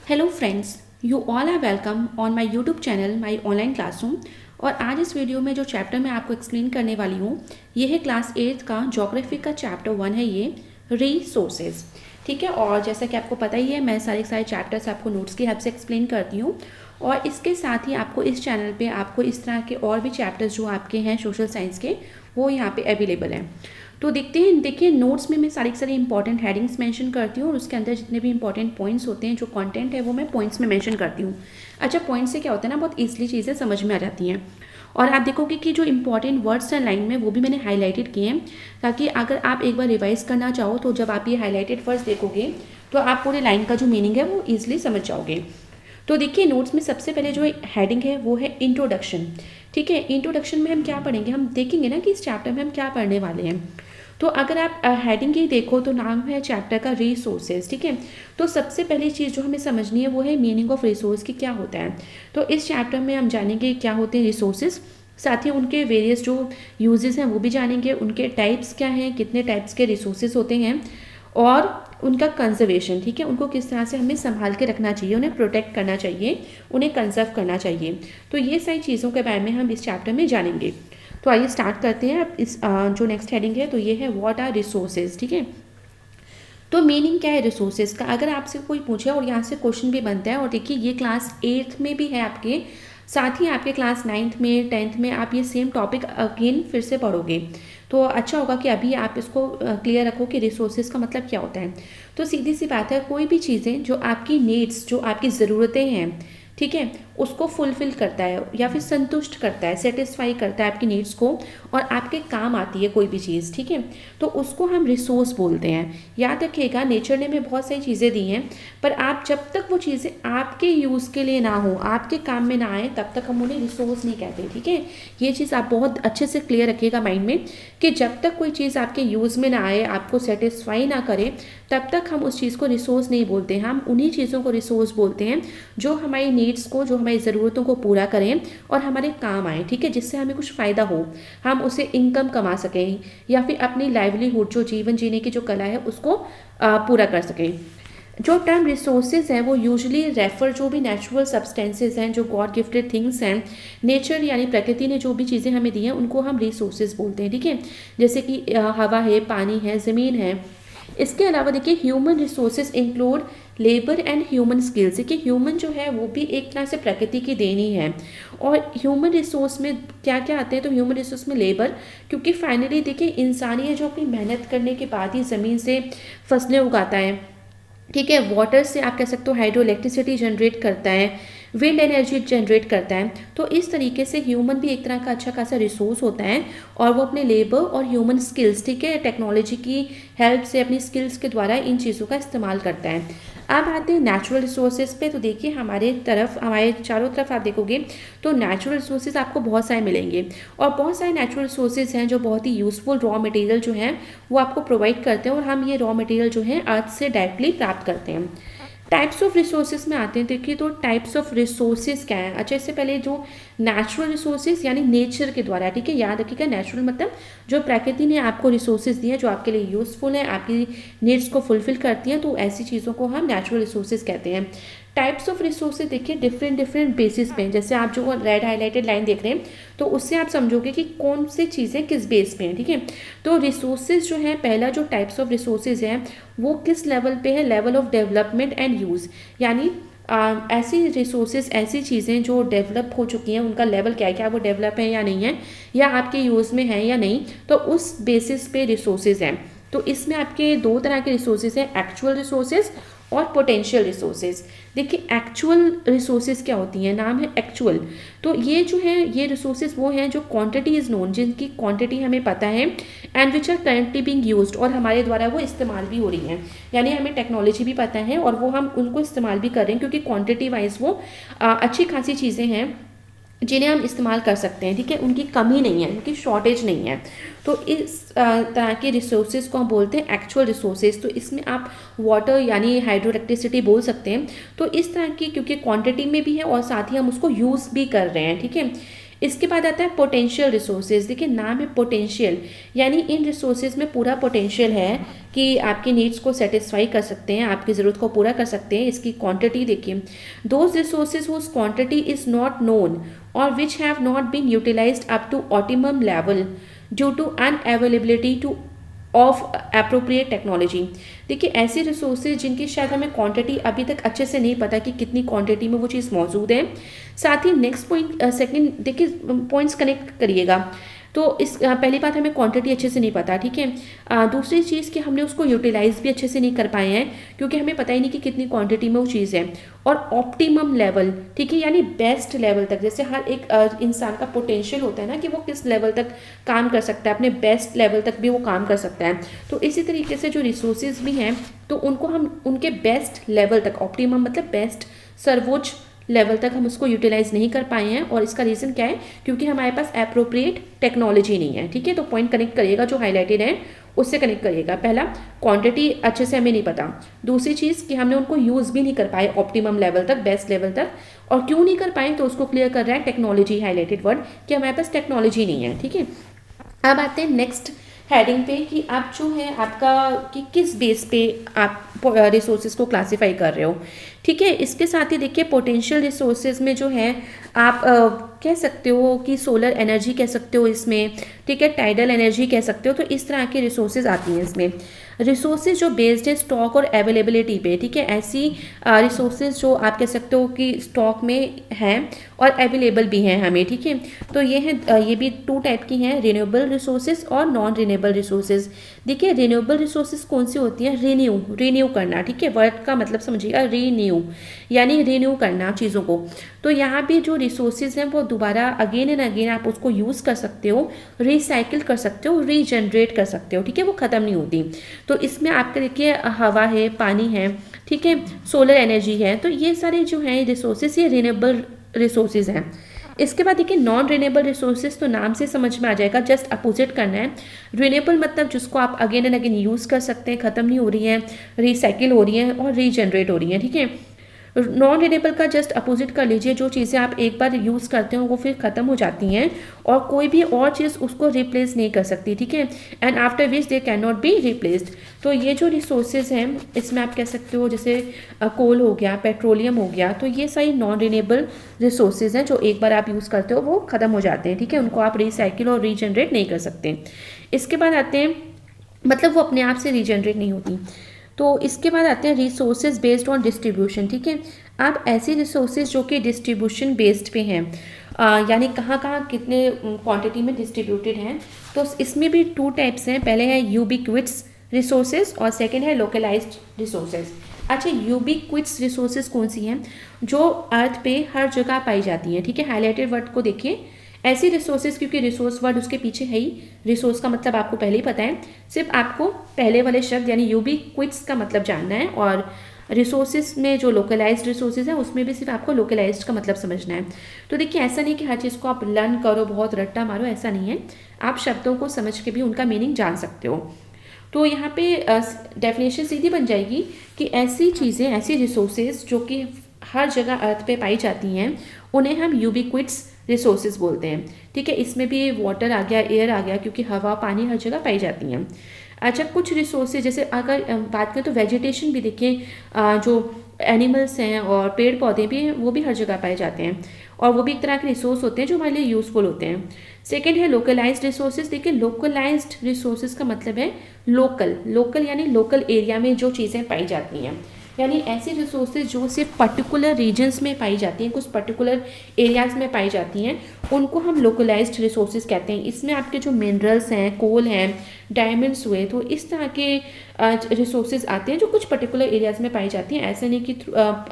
Hello friends, you all are welcome on my YouTube channel my online classroom. और आज इस video में जो चैप्टर मैं आपको एक्सप्लेन करने वाली हूँ, ये है क्लास 8 का ज्योग्राफी का चैप्टर 1 है ये रिसोर्सेज। ठीक है, और जैसा कि आपको पता ही है, मैं सारे चैप्टर्स आपको नोट्स की हेल्प से एक्सप्लेन करती हूँ। और इसके साथ ही आपको इस चैनल पे आपको इस तरह के और भी चैप्टर्स जो आपके हैं सोशल साइंस के, वो यहाँ पे अवेलेबल हैं। तो देखिए नोट्स में मैं सारी इंपॉर्टेंट हेडिंग्स मेंशन करती हूँ और उसके अंदर जितने भी इंपॉर्टेंट पॉइंट्स होते हैं, जो कंटेंट है, वो मैं पॉइंट्स में मेंशन करती हूँ। अच्छा, पॉइंट्स से क्या होता है ना, बहुत ईजिली चीज़ें समझ में आ जाती हैं। और आप देखोगे कि जो इंपॉर्टेंट वर्ड्स हैं लाइन में, वो भी मैंने हाईलाइटेड किए हैं, ताकि अगर आप एक बार रिवाइज करना चाहो तो जब आप ये हाईलाइटेड वर्ड्स देखोगे तो आप पूरे लाइन का जो मीनिंग है वो ईजिली समझ जाओगे। तो देखिए नोट्स में सबसे पहले जो हेडिंग है वो है इंट्रोडक्शन। ठीक है, इंट्रोडक्शन में हम क्या पढ़ेंगे, हम देखेंगे ना कि इस चैप्टर में हम क्या पढ़ने वाले हैं। तो अगर आप हेडिंग ही देखो तो नाम है चैप्टर का रिसोर्सेज। ठीक है, तो सबसे पहली चीज़ जो हमें समझनी है वो है मीनिंग ऑफ रिसोर्स की क्या होता है। तो इस चैप्टर में हम जानेंगे क्या होते हैं रिसोर्सेज, साथ ही उनके वेरियस जो यूजेस हैं वो भी जानेंगे, उनके टाइप्स क्या हैं, कितने टाइप्स के रिसोर्सेज होते हैं, और उनका कंजर्वेशन। ठीक है, उनको किस तरह से हमें संभाल के रखना चाहिए, उन्हें प्रोटेक्ट करना चाहिए, उन्हें कंजर्व करना चाहिए। तो ये सारी चीज़ों के बारे में हम इस चैप्टर में जानेंगे। तो आइए स्टार्ट करते हैं। अब इस जो नेक्स्ट हेडिंग है तो ये है व्हाट आर रिसोर्सेज। ठीक है, तो मीनिंग क्या है रिसोर्सेज का, अगर आपसे कोई पूछे और यहाँ से क्वेश्चन भी बनता है, और देखिए ये क्लास 8th में भी है आपके, साथ ही आपके क्लास 9th में 10th में आप ये सेम टॉपिक अगेन फिर से पढ़ोगे। तो अच्छा होगा कि अभी आप इसको क्लियर रखो कि रिसोर्सेज का मतलब क्या होता है। तो सीधी सी बात है, कोई भी चीज़ें जो आपकी नीड्स, जो आपकी ज़रूरतें हैं, ठीक है, उसको फुलफिल करता है या फिर संतुष्ट करता है, सेटिस्फाई करता है आपकी नीड्स को, और आपके काम आती है कोई भी चीज़। ठीक है, तो उसको हम रिसोर्स बोलते हैं। याद रखिएगा, नेचर ने हमें बहुत सारी चीज़ें दी हैं, पर आप जब तक वो चीज़ें आपके यूज़ के लिए ना हो, आपके काम में ना आए, तब तक हम उन्हें रिसोर्स नहीं कहते। ठीक है, ये चीज़ आप बहुत अच्छे से क्लियर रखिएगा माइंड में, कि जब तक कोई चीज़ आपके यूज़ में ना आए, आपको सेटिस्फाई ना करे, तब तक हम उस चीज़ को रिसोर्स नहीं बोलते। हम उन्हीं चीज़ों को रिसोर्स बोलते हैं जो हमारी नीड्स को, जो हमारी ज़रूरतों को पूरा करें और हमारे काम आए। ठीक है, जिससे हमें कुछ फ़ायदा हो, हम उसे इनकम कमा सकें, या फिर अपनी लाइवलीहुड, जो जीवन जीने की जो कला है, उसको पूरा कर सकें। जो टर्म रिसोर्सेज हैं वो यूजुअली रेफर जो भी नेचुरल सब्सटेंसेज हैं, जो गॉड गिफ्टेड थिंग्स हैं, नेचर यानी प्रकृति ने जो भी चीज़ें हमें दी हैं, उनको हम रिसोर्सेज बोलते हैं। ठीक है, जैसे कि हवा है, पानी है, ज़मीन है। इसके अलावा देखिए human resources include labour and human skills. देखिए ह्यूमन जो है वो भी एक तरह से प्रकृति की देन ही है। और ह्यूमन रिसोर्स में क्या क्या आते हैं, तो ह्यूमन रिसोर्स में लेबर, क्योंकि फाइनली देखिए इंसान ही है जो अपनी मेहनत करने के बाद ही ज़मीन से फसलें उगाता है। ठीक है, वाटर से आप कह सकते हो हाइड्रो इलेक्ट्रिसिटी जनरेट करता है, विंड एनर्जी जनरेट करता है। तो इस तरीके से ह्यूमन भी एक तरह का अच्छा खासा रिसोर्स होता है, और वो अपने लेबर और ह्यूमन स्किल्स, ठीक है, टेक्नोलॉजी की हेल्प से अपनी स्किल्स के द्वारा इन चीज़ों का इस्तेमाल करता है। अब आते हैं नेचुरल रिसोर्सेज पे। तो देखिए हमारे तरफ, हमारे चारों तरफ आप देखोगे तो नेचुरल रिसोर्सेज आपको बहुत सारे मिलेंगे, और बहुत सारे नेचुरल रिसोर्सेज हैं जो बहुत ही यूजफुल रॉ मटेरियल जो हैं वो आपको प्रोवाइड करते हैं, और हम ये रॉ मटेरियल जो है अर्थ से डायरेक्टली प्राप्त करते हैं। टाइप्स ऑफ रिसोर्सेज में आते हैं। देखिए तो टाइप्स ऑफ रिसोर्सेज क्या है। अच्छा, इससे पहले जो नेचुरल रिसोर्सेज यानी नेचर के द्वारा, ठीक है, याद रखिएगा नेचुरल मतलब जो प्रकृति ने आपको रिसोर्सेज दिए हैं, जो आपके लिए यूजफुल है, आपकी नीड्स को फुलफिल करती हैं, तो ऐसी चीज़ों को हम नेचुरल रिसोर्सेज कहते हैं। टाइप्स ऑफ रिसोर्सेज देखिए डिफरेंट बेसिस पे हैं। जैसे आप जो रेड हाईलाइटेड लाइन देख रहे हैं, तो उससे आप समझोगे कि कौन सी चीज़ें किस बेस पे हैं। ठीक है, तो रिसोर्सेज जो है, पहला जो टाइप्स ऑफ रिसोर्सेज हैं वो किस लेवल पे है, level of development and use. यानी ऐसी रिसोर्सेज, ऐसी चीज़ें जो डेवलप हो चुकी हैं, उनका लेवल क्या है, क्या वो डेवलप है या नहीं है, या आपके यूज़ में है या नहीं, तो उस बेसिस पे रिसोर्सेज हैं। तो इसमें आपके दो तरह के रिसोर्सेज हैं, एक्चुअल रिसोर्सेज और पोटेंशियल रिसोर्सेज। देखिए एक्चुअल रिसोर्सेज क्या होती हैं, नाम है एक्चुअल। तो ये जो है, ये रिसोर्सेज वो हैं जो क्वांटिटी इज़ नोन, जिनकी क्वांटिटी हमें पता है, and which are currently being used, और हमारे द्वारा वो इस्तेमाल भी हो रही हैं। यानी हमें टेक्नोलॉजी भी पता है और वो हम उनको इस्तेमाल भी कर रहे हैं, क्योंकि क्वांटिटी वाइज वो अच्छी खासी चीज़ें हैं जिन्हें हम इस्तेमाल कर सकते हैं। ठीक है, उनकी कमी नहीं है, उनकी शॉर्टेज नहीं है। तो इस तरह के रिसोर्सेज को हम बोलते हैं एक्चुअल रिसोर्सेज। तो इसमें आप वाटर यानी हाइड्रो इलेक्ट्रिसिटी बोल सकते हैं। तो इस तरह की, क्योंकि क्वांटिटी में भी है और साथ ही हम उसको यूज़ भी कर रहे हैं। ठीक है, इसके बाद आता है पोटेंशियल रिसोर्सेज। देखिए नाम है पोटेंशियल, यानी इन रिसोर्सेज में पूरा पोटेंशियल है कि आपकी नीड्स को सेटिस्फाई कर सकते हैं, आपकी ज़रूरत को पूरा कर सकते हैं। इसकी क्वांटिटी देखिए, those resources whose quantity is not known और which have not been utilized up to optimum level due to unavailability to of appropriate technology. देखिए ऐसे रिसोर्सेज जिनकी शायद हमें क्वांटिटी अभी तक अच्छे से नहीं पता कि कितनी क्वांटिटी में वो चीज़ मौजूद है। साथ ही नेक्स्ट पॉइंट सेकंड देखिए पॉइंट्स कनेक्ट करिएगा। तो इस पहली बात हमें क्वांटिटी अच्छे से नहीं पता, ठीक है। दूसरी चीज़ कि हमने उसको यूटिलाइज भी अच्छे से नहीं कर पाए हैं क्योंकि हमें पता ही नहीं कि कितनी क्वांटिटी में वो चीज़ है। और ऑप्टिमम लेवल, ठीक है, यानी बेस्ट लेवल तक, जैसे हर एक इंसान का पोटेंशियल होता है ना कि वो किस लेवल तक काम कर सकता है, अपने बेस्ट लेवल तक भी वो काम कर सकता है। तो इसी तरीके से जो रिसोर्सेज भी हैं तो उनको हम उनके बेस्ट लेवल तक, ऑप्टिमम मतलब बेस्ट, सर्वोच्च लेवल तक हम उसको यूटिलाइज नहीं कर पाए हैं। और इसका रीज़न क्या है, क्योंकि हमारे पास एप्रोप्रिएट टेक्नोलॉजी नहीं है, ठीक है। तो पॉइंट कनेक्ट करिएगा जो हाईलाइटेड है उससे कनेक्ट करिएगा। पहला, क्वांटिटी अच्छे से हमें नहीं पता। दूसरी चीज़ कि हमने उनको यूज़ भी नहीं कर पाए ऑप्टिमम लेवल तक, बेस्ट लेवल तक। और क्यों नहीं कर पाए तो उसको क्लियर कर रहा है टेक्नोलॉजी, हाईलाइटेड वर्ड, कि हमारे पास टेक्नोलॉजी नहीं है, ठीक है। अब आते हैं नेक्स्ट हेडिंग पे कि आप जो है आपका कि किस बेस पे आप रिसोर्सेज को क्लासीफाई कर रहे हो, ठीक है। इसके साथ ही देखिए पोटेंशियल रिसोर्सेज में जो है आप कह सकते हो कि सोलर एनर्जी कह सकते हो इसमें, ठीक है, टाइडल एनर्जी कह सकते हो। तो इस तरह की रिसोर्सेज आती हैं इसमें। रिसोर्सेज जो बेस्ड है स्टॉक और अवेलेबिलिटी पे, ठीक है, ऐसी रिसोर्सेज जो आप कह सकते हो कि स्टॉक में हैं और अवेलेबल भी हैं हमें, ठीक है। तो ये है, ये भी टू टाइप की हैं, रिन्यूएबल रिसोर्सेज और नॉन रिन्यूएबल रिसोर्सेज। देखिए रिन्यूएबल रिसोर्सेज कौन सी होती हैं, रिन्यू करना, ठीक है, वर्ड का मतलब समझिएगा, रीन्यू यानी रिन्यू करना चीज़ों को। तो यहाँ भी जो रिसोर्सेज हैं वो दोबारा अगेन एंड अगेन आप उसको यूज़ कर सकते हो, रिसाइकिल कर सकते हो, रीजनरेट कर सकते हो, ठीक है, वो ख़त्म नहीं होती। तो इसमें आपके देखिए हवा है, पानी है, ठीक है, सोलर एनर्जी है। तो ये सारे जो हैं रिसोर्सेज ये रिन्यूएबल रिसोर्सेज हैं। इसके बाद देखिए नॉन रिन्यूएबल रिसोर्सेज, तो नाम से समझ में आ जाएगा, जस्ट अपोजिट करना है। रिन्यूएबल मतलब जिसको आप अगेन एंड अगेन यूज़ कर सकते हैं, ख़त्म नहीं हो रही है, रिसाइकिल हो रही है और रीजनरेट हो रही है, ठीक है। नॉन रिन्यूएबल का जस्ट अपोजिट कर लीजिए, जो चीज़ें आप एक बार यूज़ करते हो वो फिर ख़त्म हो जाती हैं और कोई भी और चीज़ उसको रिप्लेस नहीं कर सकती, ठीक है, and after which they can not be replaced. तो ये जो रिसोर्सेज हैं इसमें आप कह सकते हो जैसे कोल हो गया, पेट्रोलियम हो गया, तो ये सारी नॉन रिन्यूएबल रिसोर्सेज हैं जो एक बार आप यूज़ करते हो वो ख़त्म हो जाते हैं, ठीक है, उनको आप रिसाइकिल और रीजनरेट नहीं कर सकते। इसके बाद आते हैं, मतलब वो अपने आप से रीजनरेट नहीं होती। तो इसके बाद आते हैं रिसोर्सेज बेस्ड ऑन डिस्ट्रीब्यूशन, ठीक है। आप ऐसे रिसोर्सेज जो कि डिस्ट्रीब्यूशन बेस्ड पे हैं, यानी कहाँ कहाँ कितने क्वांटिटी में डिस्ट्रीब्यूटेड हैं। तो इसमें भी टू टाइप्स हैं, पहले है यूबिक्विट्स रिसोर्सेज और सेकंड है लोकलाइज्ड रिसोर्सेज। अच्छा, यूबिक्विट्स रिसोर्सेज कौन सी हैं, जो अर्थ पे हर जगह पाई जाती हैं, ठीक है। हाईलाइटेड वर्ड को देखिए, ऐसी रिसोर्सेज, क्योंकि रिसोर्स वर्ड उसके पीछे है ही, रिसोर्स का मतलब आपको पहले ही पता है, सिर्फ आपको पहले वाले शब्द यानी यूबिक्विट्स का मतलब जानना है। और रिसोर्सेज में जो लोकलाइज्ड रिसोर्सेज है उसमें भी सिर्फ आपको लोकलाइज्ड का मतलब समझना है। तो देखिए ऐसा नहीं कि हर चीज़ को आप लर्न करो, बहुत रट्टा मारो, ऐसा नहीं है, आप शब्दों को समझ के भी उनका मीनिंग जान सकते हो। तो यहाँ पे डेफिनेशन सीधी बन जाएगी कि ऐसी चीज़ें, ऐसी रिसोर्सेज जो कि हर जगह अर्थ पे पाई जाती हैं उन्हें हम यूबिक्विट्स रिसोर्सेज बोलते हैं, ठीक है। इसमें भी वाटर आ गया, एयर आ गया, क्योंकि हवा पानी हर जगह पाई जाती हैं। अच्छा, कुछ रिसोर्सेज जैसे अगर बात करें तो वेजिटेशन भी देखिए, जो एनिमल्स हैं और पेड़ पौधे भी हैं वो भी हर जगह पाए जाते हैं और वो भी एक तरह के रिसोर्स होते हैं जो हमारे लिए यूज़फुल होते हैं। सेकेंड है लोकलाइज्ड रिसोर्सेज। देखिए लोकलाइज्ड रिसोर्सेज का मतलब है लोकल यानी लोकल एरिया में जो चीज़ें पाई जाती हैं, यानी ऐसी रिसोर्सेज जो सिर्फ पर्टिकुलर रीजन्स में पाई जाती हैं, कुछ पर्टिकुलर एरियाज में पाई जाती हैं, उनको हम लोकलाइज्ड रिसोर्सेज कहते हैं। इसमें आपके जो मिनरल्स हैं, कोल हैं, डायमंड्स हुए, तो इस तरह के रिसोर्सेज आते हैं जो कुछ पर्टिकुलर एरियाज में पाई जाती हैं। ऐसा नहीं कि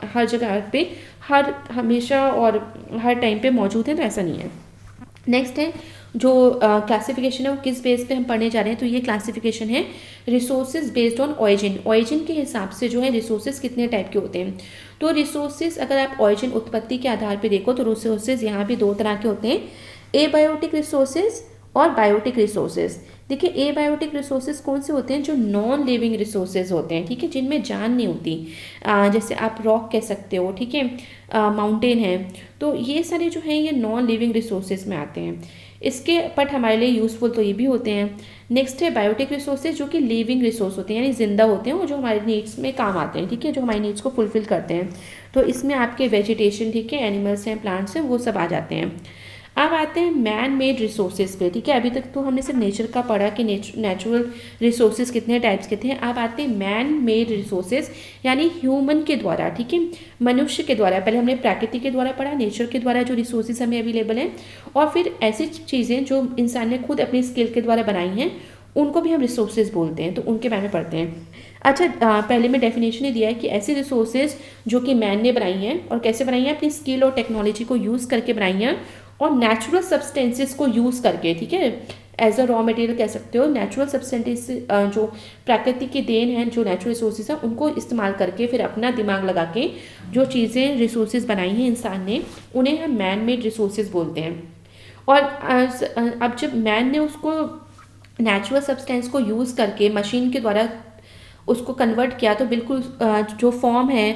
हर जगह अर्थ पे हर हमेशा और हर टाइम पे मौजूद है, तो ऐसा नहीं है। नेक्स्ट है जो क्लासिफिकेशन है वो किस बेस पे हम पढ़ने जा रहे हैं, तो ये क्लासिफिकेशन है रिसोर्सेज बेस्ड ऑन ऑरिजिन के हिसाब से जो है रिसोर्सेज कितने टाइप के होते हैं। तो रिसोर्सेज अगर आप ऑरिजिन उत्पत्ति के आधार पे देखो तो रिसोर्सेज यहाँ भी दो तरह के होते हैं, एबायोटिक रिसोर्सेज और बायोटिक रिसोर्सेज। देखिए एबायोटिक रिसोर्सेज कौन से होते हैं, जो नॉन लिविंग रिसोर्सेज होते हैं, ठीक है, जिनमें जान नहीं होती। जैसे आप रॉक कह सकते हो, ठीक है, माउंटेन है, तो ये सारे जो हैं ये नॉन लिविंग रिसोर्सेज में आते हैं। इसके बट हमारे लिए यूज़फुल तो ये भी होते हैं। नेक्स्ट है बायोटिक रिसोर्सेज, जो कि लिविंग रिसोर्स होते हैं, यानी जिंदा होते हैं और जो हमारे नीड्स में काम आते हैं, ठीक है, जो हमारी नीड्स को फुलफिल करते हैं। तो इसमें आपके वेजिटेशन, ठीक है, एनिमल्स हैं, प्लांट्स हैं, वो सब आ जाते हैं। अब आते हैं मैन मेड रिसोर्सेज पे, ठीक है। अभी तक तो हमने सिर्फ नेचर का पढ़ा कि नेचुरल रिसोर्सेज कितने टाइप्स के थे। अब आते हैं मैन मेड रिसोर्सेज, यानी ह्यूमन के द्वारा, ठीक है, मनुष्य के द्वारा। पहले हमने प्रकृति के द्वारा पढ़ा, नेचर के द्वारा जो रिसोर्सेज हमें अवेलेबल हैं, और फिर ऐसी चीज़ें जो इंसान ने खुद अपनी स्किल के द्वारा बनाई हैं, उनको भी हम रिसोर्सेज बोलते हैं, तो उनके बारे में पढ़ते हैं। अच्छा, पहले में डेफिनेशन ही दिया है कि ऐसी रिसोर्सेज जो कि मैन ने बनाई हैं, और कैसे बनाई हैं, अपनी स्किल और टेक्नोलॉजी को यूज़ करके बनाई हैं, और नेचुरल सब्सटेंसेस को यूज़ करके, ठीक है, एज अ रॉ मटेरियल कह सकते हो। नेचुरल सब्सटेंसेस जो प्रकृति की देन है, जो नेचुरल रिसोर्सेज हैं, उनको इस्तेमाल करके फिर अपना दिमाग लगा के जो चीज़ें रिसोर्सेज बनाई हैं इंसान ने, उन्हें हम मैन मेड रिसोर्सेज बोलते हैं। और अब जब मैन ने उसको नेचुरल सब्सटेंस को यूज़ करके मशीन के द्वारा उसको कन्वर्ट किया, तो बिल्कुल जो फॉर्म है,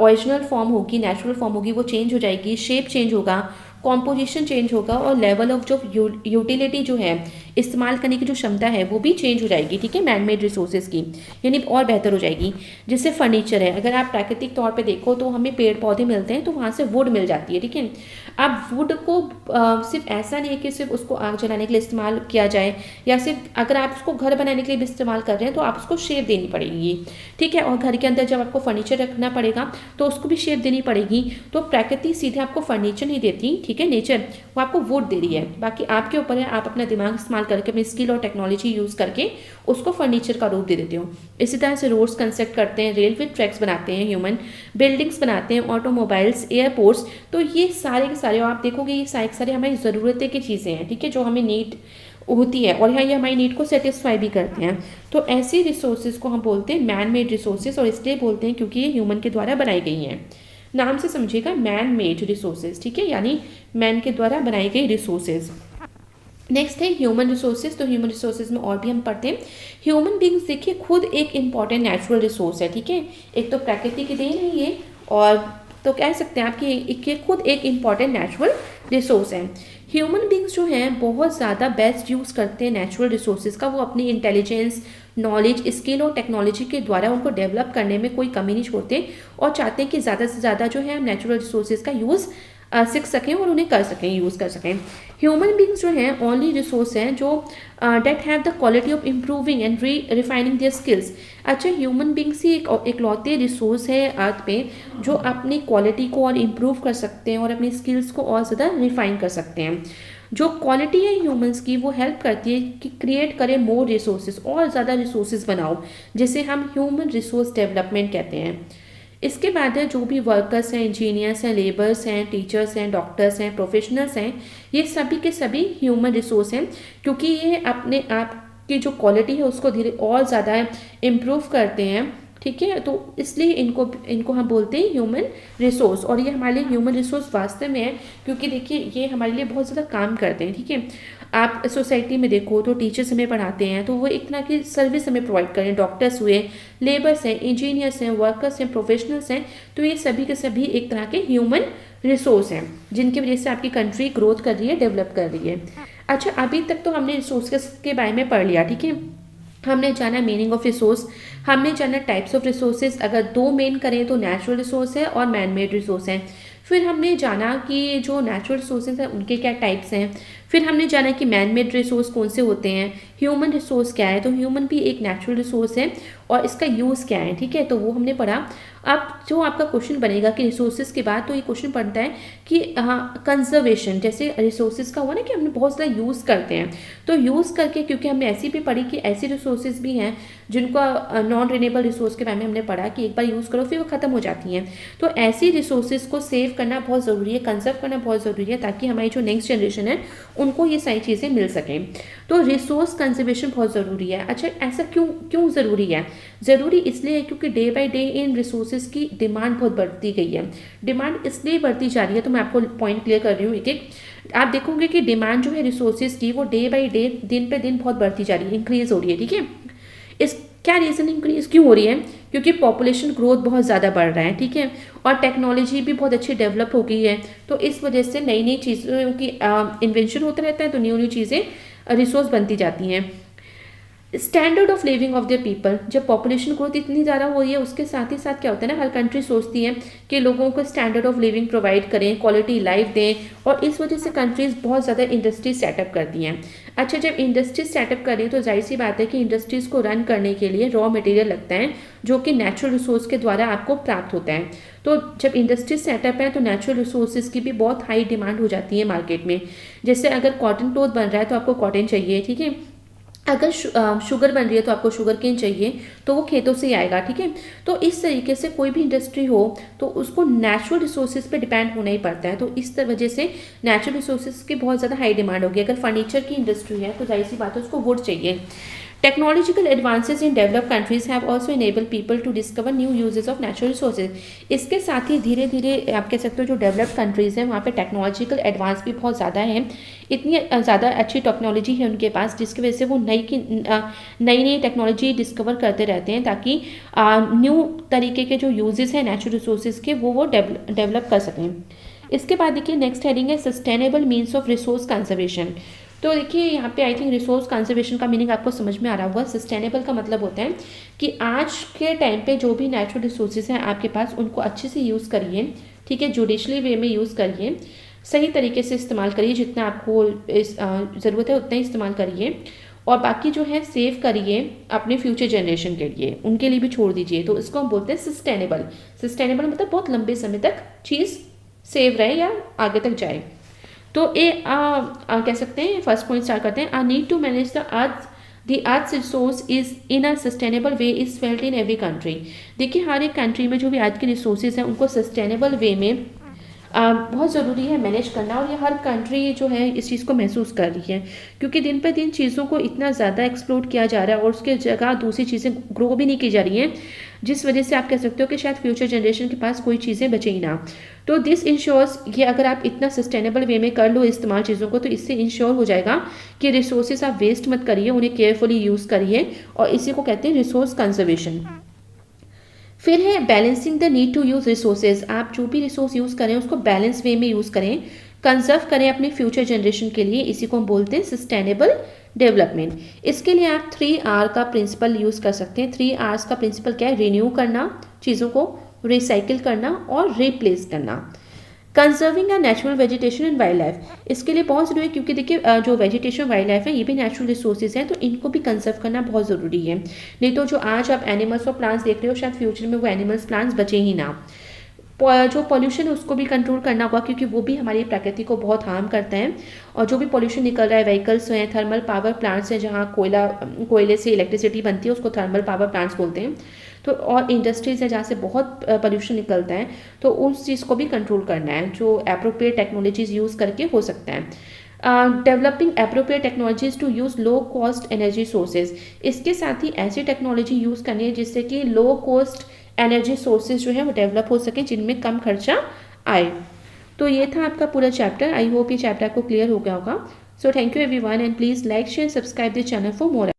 ओरिजिनल फॉर्म होगी, नेचुरल फॉर्म होगी, वो चेंज हो जाएगी, शेप चेंज होगा, कॉम्पोजिशन चेंज होगा, और लेवल ऑफ जो यूटिलिटी जो है, इस्तेमाल करने की जो क्षमता है, वो भी चेंज हो जाएगी, ठीक है, मैन मेड रिसोर्सेज की, यानी और बेहतर हो जाएगी। जैसे फर्नीचर है, अगर आप प्राकृतिक तौर पे देखो तो हमें पेड़ पौधे मिलते हैं, तो वहाँ से वुड मिल जाती है, ठीक है। अब वुड को सिर्फ ऐसा नहीं है कि सिर्फ उसको आग जलाने के लिए इस्तेमाल किया जाए, या सिर्फ अगर आप उसको घर बनाने के लिए भी इस्तेमाल कर रहे हैं, तो आप उसको शेप देनी पड़ेगी, ठीक है। और घर के अंदर जब आपको फर्नीचर रखना पड़ेगा, तो उसको भी शेप देनी पड़ेगी। तो प्रकृति सीधे आपको फर्नीचर नहीं देती, ठीक है, नेचर वो आपको वुड दे रही है। बाकी आपके ऊपर है, आप अपना दिमाग इस्तेमाल करके, अपनी स्किल और टेक्नोलॉजी यूज़ करके उसको फर्नीचर का रूप दे देते हो। इसी तरह से रोड्स कंस्ट्रक्ट करते हैं, रेलवे ट्रैक्स बनाते हैं ह्यूमन, बिल्डिंग्स बनाते हैं, ऑटोमोबाइल्स, एयरपोर्ट्स। तो ये सारे के सारे आप देखोगे, ये सारे हमारी ज़रूरतें की चीज़ें हैं, ठीक है, जो हमें नीड होती है, और यहाँ ये हमारी नीड को सेटिस्फाई भी करते हैं। तो ऐसी रिसोर्सेज को हम बोलते हैं मैन मेड रिसोर्सेज, और इसलिए बोलते हैं क्योंकि ये ह्यूमन के द्वारा बनाई गई हैं। नाम से समझिएगा, मैन मेड रिसोर्सेज, ठीक है, यानी मैन के द्वारा बनाई गई रिसोर्सेज। नेक्स्ट है ह्यूमन रिसोर्सेज। तो ह्यूमन रिसोर्सेज में और भी हम पढ़ते हैं ह्यूमन बींग्स। देखिए खुद एक इम्पॉर्टेंट नेचुरल रिसोर्स है, ठीक है, एक तो प्रकृति की देन है ये, और तो कह सकते हैं आपकी खुद एक इम्पॉर्टेंट नेचुरल रिसोर्स है। ह्यूमन बींग्स जो हैं बहुत ज़्यादा बेस्ट यूज़ करते हैं नेचुरल रिसोर्सेज का। वो अपनी इंटेलिजेंस, नॉलेज, स्किल और टेक्नोलॉजी के द्वारा उनको डेवलप करने में कोई कमी नहीं छोड़ते, और चाहते हैं कि ज़्यादा से ज़्यादा जो है हम नेचुरल रिसोर्सेज का यूज़ सीख सकें और उन्हें कर सकें, यूज़ कर सकें। ह्यूमन बींग्स जो हैं ओनली रिसोर्स हैं जो that have the quality of improving and refining their skills. अच्छा, ह्यूमन बींग्स ही एक इकलौते रिसोर्स है अर्थ पे जो अपनी क्वालिटी को और इम्प्रूव कर सकते हैं और अपनी स्किल्स को और ज़्यादा रिफाइन कर सकते हैं। जो क्वालिटी है ह्यूमंस की वो हेल्प करती है कि क्रिएट करें मोर रिसोर्सेज, और ज़्यादा रिसोर्सेज बनाओ, जिसे हम ह्यूमन रिसोर्स डेवलपमेंट कहते हैं। इसके बाद है जो भी वर्कर्स हैं, इंजीनियर्स हैं, लेबर्स हैं, टीचर्स हैं, डॉक्टर्स हैं, प्रोफेशनल्स हैं, ये सभी के सभी ह्यूमन रिसोर्स हैं, क्योंकि ये अपने आप की जो क्वालिटी है उसको धीरे और ज़्यादा इम्प्रूव करते हैं, ठीक है। तो इसलिए इनको हम बोलते हैं ह्यूमन रिसोर्स, और ये हमारे लिए ह्यूमन रिसोर्स वास्तव में है, क्योंकि देखिए ये हमारे लिए बहुत ज़्यादा काम करते हैं, ठीक है। आप सोसाइटी में देखो तो टीचर्स हमें पढ़ाते हैं, तो वो एक तरह की सर्विस हमें प्रोवाइड करें। डॉक्टर्स हुए, लेबर्स हैं, इंजीनियर्स हैं, वर्कर्स हैं, प्रोफेशनल्स हैं, तो ये सभी के सभी एक तरह के ह्यूमन रिसोर्स हैं, जिनकी वजह से आपकी कंट्री ग्रोथ कर रही है, डेवलप कर रही है। अच्छा, अभी तक तो हमने रिसोर्सेस के बारे में पढ़ लिया, ठीक है। हमने जाना मीनिंग ऑफ रिसोर्स, हमने जाना टाइप्स ऑफ रिसोर्सेज। अगर दो मेन करें तो नेचुरल रिसोर्स है और मैन मेड रिसोर्स हैं। फिर हमने जाना कि जो नेचुरल रिसोर्सेज हैं उनके क्या टाइप्स हैं। फिर हमने जाना कि मैन मेड रिसोर्स कौन से होते हैं, ह्यूमन रिसोर्स क्या है, तो ह्यूमन भी एक नेचुरल रिसोर्स है और इसका यूज़ क्या है, ठीक है, तो वो हमने पढ़ा। अब जो आपका क्वेश्चन बनेगा कि रिसोर्सेज के बाद, तो ये क्वेश्चन बनता है कि हाँ कंजर्वेशन, जैसे रिसोर्सेज का हुआ ना कि हमने बहुत ज़्यादा यूज़ करते हैं, तो यूज़ करके, क्योंकि हमने ऐसी भी पढ़ी कि ऐसी रिसोर्सेज भी हैं जिनका नॉन रिन्यूएबल रिसोर्स के बारे में हमने पढ़ा कि एक बार यूज़ करो फिर वो ख़त्म हो जाती हैं। तो ऐसी रिसोर्सेज को सेव करना बहुत ज़रूरी है, कंजर्व करना बहुत ज़रूरी है, ताकि हमारी जो नेक्स्ट जनरेशन है उनको ये सारी चीज़ें मिल सकें। तो रिसोर्स कंजर्वेशन बहुत ज़रूरी है। अच्छा, ऐसा क्यों क्यों ज़रूरी है? ज़रूरी इसलिए है क्योंकि day by day in resources की डिमांड बहुत बढ़ती गई है। डिमांड इसलिए बढ़ती जा रही है, तो मैं आपको पॉइंट क्लियर कर रही हूँ एक एक। आप देखोगे कि डिमांड जो है रिसोर्सेज की वो डे बाय डे, दिन पे दिन बहुत बढ़ती जा रही है, इंक्रीज हो रही है। ठीक है, इस क्या रीज़न इंक्रीज क्यों हो रही है? क्योंकि पॉपुलेशन ग्रोथ बहुत ज़्यादा बढ़ रहा है। ठीक है, और टेक्नोलॉजी भी बहुत अच्छी डेवलप हो गई है, तो इस वजह से नई नई चीज़ों की इन्वेंशन होता रहता है, तो न्यू न्यू चीज़ें रिसोर्स बनती जाती हैं। Standard of living of the people, जब पॉपुलेशन ग्रोथ इतनी ज़्यादा हो रही है उसके साथ ही साथ क्या होता है ना, हर कंट्री सोचती है कि लोगों को स्टैंडर्ड ऑफ लिविंग प्रोवाइड करें, क्वालिटी लाइफ दें, और इस वजह से कंट्रीज़ बहुत ज़्यादा इंडस्ट्रीज सेटअप करती हैं। अच्छा, जब इंडस्ट्रीज सेटअप करें तो जाहिर सी बात है कि इंडस्ट्रीज़ को रन करने के लिए रॉ मटेरियल लगता है, जो कि नेचुरल रिसोर्स के द्वारा आपको प्राप्त होता है। तो जब इंडस्ट्रीज सेटअप है तो नेचुरल रिसोर्सेज की भी बहुत हाई डिमांड हो जाती है मार्केट में। जैसे अगर कॉटन क्लॉथ बन रहा है तो आपको कॉटन चाहिए। ठीक है, अगर शुगर बन रही है तो आपको शुगर केन चाहिए, तो वो खेतों से ही आएगा। ठीक है, तो इस तरीके से कोई भी इंडस्ट्री हो तो उसको नेचुरल रिसोर्सेज पे डिपेंड होना ही पड़ता है। तो इस वजह से नेचुरल रिसोर्सेज की बहुत ज़्यादा हाई डिमांड होगी। अगर फर्नीचर की इंडस्ट्री है तो जाहिर सी बात है उसको वुड चाहिए। Technological advances in developed countries have also enable people to discover new uses of natural resources. इसके साथ ही धीरे धीरे आप कह सकते हो जो डेवलप्ड कंट्रीज़ हैं वहाँ पे टेक्नोलॉजिकल एडवांस भी बहुत ज़्यादा है। इतनी ज़्यादा अच्छी टेक्नोलॉजी है उनके पास, जिसकी वजह से वो नई नई टेक्नोलॉजी डिस्कवर करते रहते हैं, ताकि न्यू तरीके के जो यूजेस हैं नेचुरल रिसोर्सेज के वो डेवलप कर सकें। इसके बाद देखिए नेक्स्ट हेडिंग है sustainable means of resource conservation. तो देखिए यहाँ पे आई थिंक रिसोर्स कंजर्वेशन का मीनिंग आपको समझ में आ रहा होगा। सस्टेनेबल का मतलब होता है कि आज के टाइम पे जो भी नेचुरल रिसोर्सेज हैं आपके पास, उनको अच्छे से यूज़ करिए। ठीक है, जुडिशली वे में यूज़ करिए, सही तरीके से इस्तेमाल करिए, जितना आपको ज़रूरत है उतना ही इस्तेमाल करिए, और बाकी जो है सेव करिए अपने फ्यूचर जनरेशन के लिए, उनके लिए भी छोड़ दीजिए। तो इसको हम बोलते हैं सस्टेनेबल। सस्टेनेबल मतलब बहुत लंबे समय तक चीज़ सेव रहे या आगे तक जाए। तो ये कह सकते हैं, फर्स्ट पॉइंट स्टार्ट करते हैं। A need to manage the earth resource is in a sustainable way is felt in every country. देखिए हर एक कंट्री में जो भी आज के रिसोर्सेज हैं उनको सस्टेनेबल वे में बहुत ज़रूरी है मैनेज करना, और ये हर कंट्री जो है इस चीज़ को महसूस कर रही है, क्योंकि दिन पर दिन चीज़ों को इतना ज़्यादा एक्सप्लोर किया जा रहा है और उसके जगह दूसरी चीज़ें ग्रो भी नहीं की जा रही हैं, जिस वजह से आप कह सकते हो कि शायद फ्यूचर जनरेशन के पास कोई चीज़ें बचे ही ना। तो दिस इंश्योर्स, ये अगर आप इतना सस्टेनेबल वे में कर लो इस्तेमाल चीज़ों को, तो इससे इंश्योर हो जाएगा कि रिसोर्सेज आप वेस्ट मत करिए, उन्हें केयरफुली यूज़ करिए, और इसी को कहते हैं रिसोर्स कंजर्वेशन। फिर है balancing the need to use resources. आप जो भी रिसोर्स यूज़ करें उसको बैलेंस वे में यूज़ करें, कंजर्व करें अपने फ्यूचर जनरेशन के लिए, इसी को हम बोलते हैं सस्टेनेबल डेवलपमेंट। इसके लिए आप 3R का प्रिंसिपल यूज़ कर सकते हैं। 3Rs का प्रिंसिपल क्या है? रिन्यू करना चीज़ों को, रिसाइकिल करना और रिप्लेस करना। Conserving a natural vegetation and wild life, इसके लिए बहुत ज़रूरी है, क्योंकि देखिए जो वेजिटेशन वाइल्ड लाइफ है ये भी नेचुरल रिसोर्सेज हैं, तो इनको भी कंजर्व करना बहुत ज़रूरी है। नहीं तो जो आज आप एनिमल्स और प्लांट्स देख रहे हो, शायद फ्यूचर में वो एनिमल्स प्लांट्स बचे ही ना। जो पॉल्यूशन है उसको भी कंट्रोल करना होगा, क्योंकि वो भी हमारी प्रकृति को बहुत हार्म करता है। और जो भी पॉल्यूशन निकल रहा है, व्हीकल्स हैं, थर्मल पावर प्लांट्स हैं, जहाँ कोयले से इलेक्ट्रिसिटी बनती है, उसको थर्मल पावर प्लांट्स बोलते हैं। तो और इंडस्ट्रीज है जहाँ से बहुत पॉल्यूशन निकलता है, तो उस चीज़ को भी कंट्रोल करना है, जो एप्रोप्रिएट टेक्नोलॉजीज यूज़ करके हो सकता है। Developing appropriate technologies to use low cost energy sources, इसके साथ ही ऐसी टेक्नोलॉजी यूज़ करनी है जिससे कि लो कॉस्ट एनर्जी सोर्सेज जो है वो डेवलप हो सके, जिनमें कम खर्चा आए। तो ये था आपका पूरा चैप्टर। आई होप ये चैप्टर आपको क्लियर हो गया होगा। So thank you everyone, and please like share subscribe this channel for more.